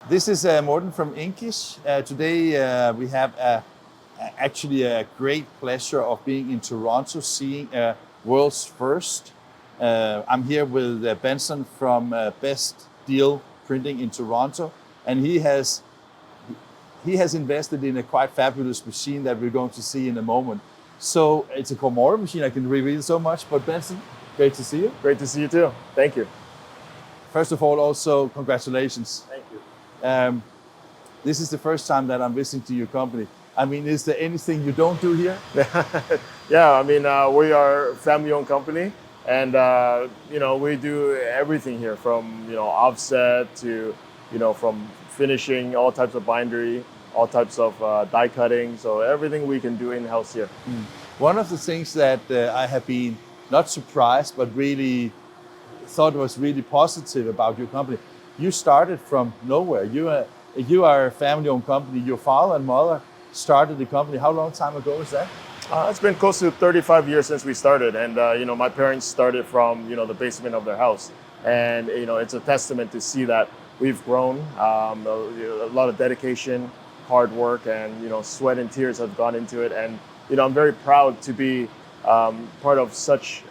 This is Morten from Inkish. Today we have actually a great pleasure of being in Toronto, seeing world's first. I'm here with Benson from Best Deal Printing in Toronto, and he has invested in a quite fabulous machine that we're going to see in a moment. So it's a Komori machine. I can reveal so much, but Benson, great to see you. Great to see you too. Thank you. First of all, also congratulations. Thank you. This is the first time that I'm visiting to your company. I mean, is there anything you don't do here? Yeah, I mean, we are a family-owned company, and we do everything here from offset to from finishing, all types of bindery, all types of die cutting. So everything we can do in-house here. One of the things that I have been not surprised, but really thought was really positive about your company. You started from nowhere. You are a family-owned company. Your father and mother started the company. How long time ago was that? It's been close to 35 years since we started, and my parents started from the basement of their house, and it's a testament to see that we've grown. A lot of dedication, hard work, and sweat and tears have gone into it, and I'm very proud to be part of such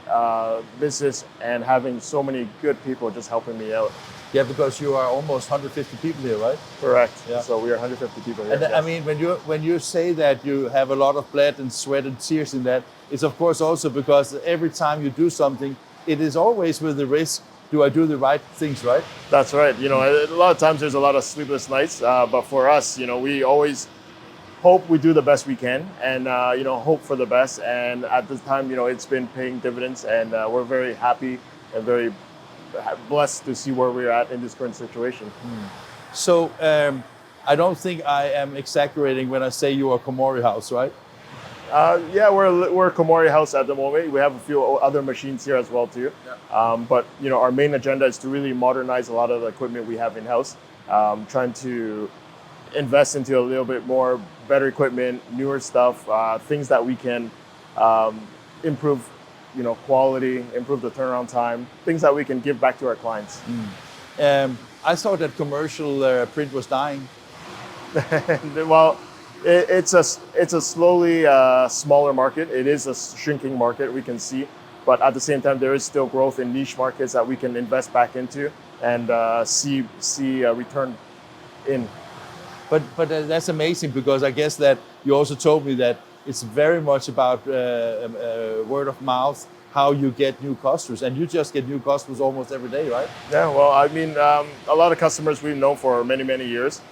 business and having so many good people just helping me out. Yeah, because you are almost 150 people here, right? Correct. Yeah. So we are 150 people here. And yes. I mean, when you say that you have a lot of blood and sweat and tears in that, it's of course also because every time you do something, it is always with the risk, do I do the right things, right? That's right. A lot of times there's a lot of sleepless nights, but for us, we always hope we do the best we can, and hope for the best. And at this time, it's been paying dividends, and we're very happy and very blessed to see where we're at in this current situation. So I don't think I am exaggerating when I say you are Komori House, right? Yeah, we're Komori House at the moment. We have a few other machines here as well too. Yeah. But our main agenda is to really modernize a lot of the equipment we have in house. Trying to invest into a little bit more better equipment, newer stuff, things that we can improve quality, improve the turnaround time, things that we can give back to our clients. I thought that commercial print was dying. Well, it's a slowly smaller market. It is a shrinking market, we can see, but at the same time, there is still growth in niche markets that we can invest back into and see a return in. But that's amazing, because I guess that you also told me that it's very much about word of mouth, how you get new customers, and you just get new customers almost every day, right? Yeah, well, I mean, a lot of customers we've known for many, many years,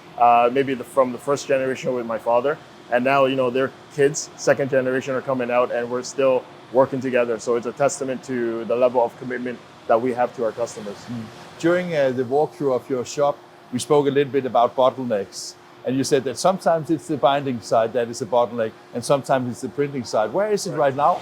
maybe from the first generation with my father, and now, their kids, second generation, are coming out, and we're still working together. So it's a testament to the level of commitment that we have to our customers. During the walkthrough of your shop, we spoke a little bit about bottlenecks. And you said that sometimes it's the binding side that is a bottleneck, and sometimes it's the printing side. Where is it right now?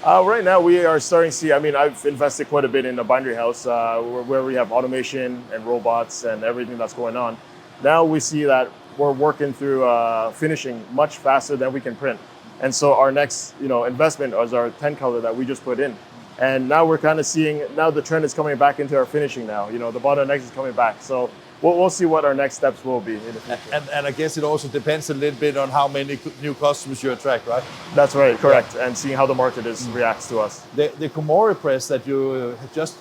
Right now, we are starting to see, I've invested quite a bit in the bindery house where we have automation and robots and everything that's going on. Now we see that we're working through finishing much faster than we can print. And so our next investment is our 10 color that we just put in. And now we're kind of seeing, now the trend is coming back into our finishing now. The bottleneck is coming back. So we'll see what our next steps will be in the future. And I guess it also depends a little bit on how many new customers you attract, right? That's right, correct. Yeah. And seeing how the market reacts to us. The Komori press that you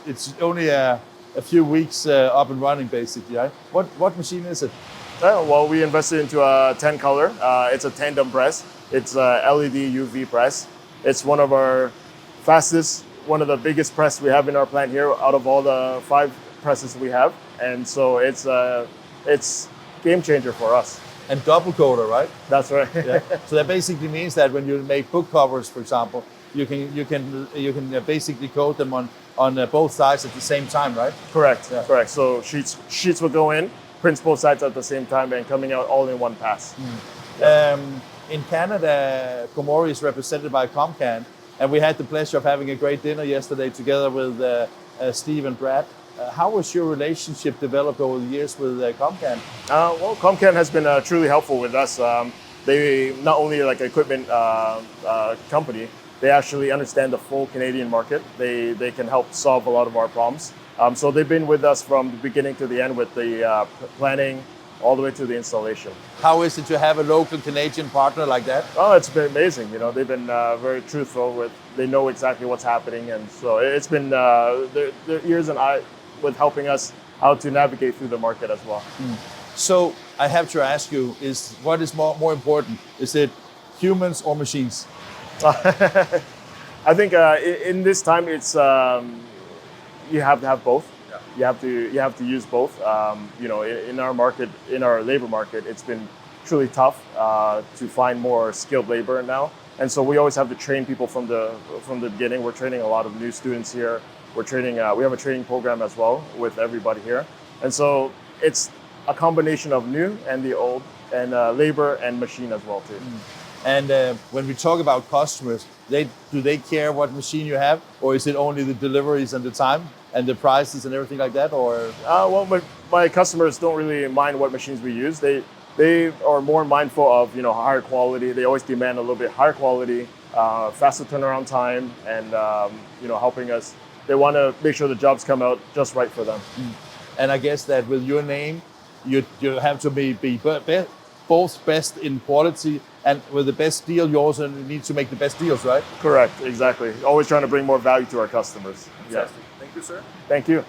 it's only a few weeks up and running, basically, right? What machine is it? Well, we invested into a 10 color. It's a tandem press. It's a LED UV press. It's one of our fastest, one of the biggest press we have in our plant here out of all the 5 presses we have. And so it's game changer for us. And double coater, right? That's right. Yeah. So that basically means that when you make book covers, for example, you can basically coat them on both sides at the same time, right? Correct. Yeah. Correct. So sheets will go in, prints both sides at the same time, and coming out all in one pass. In Canada, Komori is represented by Comcan, and we had the pleasure of having a great dinner yesterday together with Steve and Brad. How has your relationship developed over the years with Comcan? Well, Comcan has been truly helpful with us. They not only like an equipment company, they actually understand the full Canadian market. They can help solve a lot of our problems. So they've been with us from the beginning to the end with the planning, all the way to the installation. How is it to have a local Canadian partner like that? Oh, it's been amazing. You know, they've been very truthful with. They know exactly what's happening, and so it's been their ears and eye with helping us how to navigate through the market as well. So I have to ask you: what is more important? Is it humans or machines? I think in this time, it's you have to have both. Yeah. You have to use both. You know, in our market, in our labor market, it's been truly tough to find more skilled labor now, and so we always have to train people from the beginning. We're training a lot of new students here. We're training. We have a training program as well with everybody here, and so it's a combination of new and the old, and labor and machine as well too. And when we talk about customers, do they care what machine you have, or is it only the deliveries and the time and the prices and everything like that? Or Well, my customers don't really mind what machines we use. They are more mindful of higher quality. They always demand a little bit higher quality, faster turnaround time, and helping us. They want to make sure the jobs come out just right for them. And I guess that with your name, you have to be both best in quality, and with the best deal, you also need to make the best deals, right? Correct, exactly. Always trying to bring more value to our customers. Fantastic. Thank you, sir. Thank you.